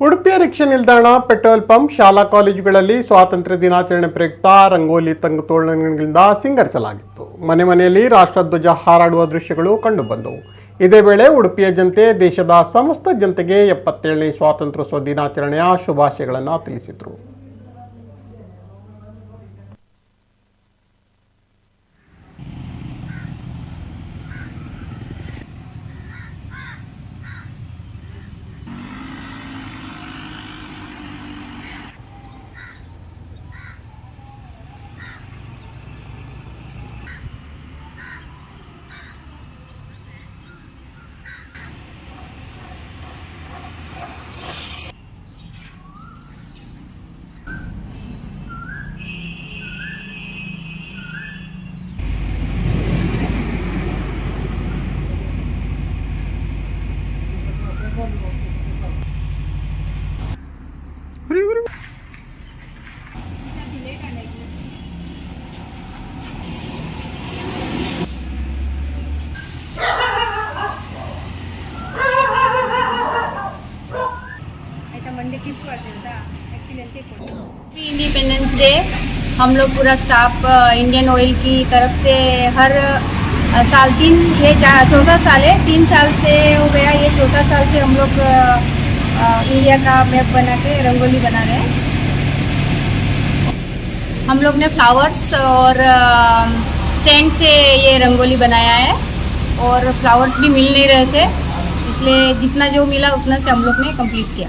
ಉಡುಪಿಯ ರಿಕ್ಷಾ ನಿಲ್ದಾಣ, petrol pump, ಶಾಲಾ ಕಾಲೇಜುಗಳಲ್ಲಿ ಸ್ವಾತಂತ್ರ್ಯ ದಿನಾಚರಣೆ ಪ್ರಯುಕ್ತ ರಂಗೋಲಿ ತೋರಣಗಳಿಂದ ಸಿಂಗರಿಸಲಾಗಿತ್ತು. ಮನೆ ಮನೆಯಲ್ಲಿ ರಾಷ್ಟ್ರಧ್ವಜ ಹಾರಾಡುವ ದೃಶ್ಯಗಳು ಕಂಡುಬಂದವು. ಇದೇ ವೇಳೆ ಉಡುಪಿಯ ಜನತೆ ದೇಶದ ಸಮಸ್ತ ಜನತೆಗೆ 77ನೇ ಸ್ವಾತಂತ್ರ್ಯೋತ್ಸವ ದಿನಾಚರಣೆಯ ಶುಭಾಶಯಗಳನ್ನು ತಿಳಿಸಿದರು. इंडिपेंडेंस डे हम लोग पूरा स्टाफ इंडियन ऑयल की तरफ से हर साल ये चौथा साल है, 3 साल से हो गया, ये चौथा साल से हम लोग इंडिया का मैप बना के रंगोली बना रहे हैं। हम लोग ने फ्लावर्स और सेंट से ये रंगोली बनाया है और फ्लावर्स भी मिल नहीं रहे थे, इसलिए जितना जो मिला उतना से हम लोग ने कंप्लीट किया।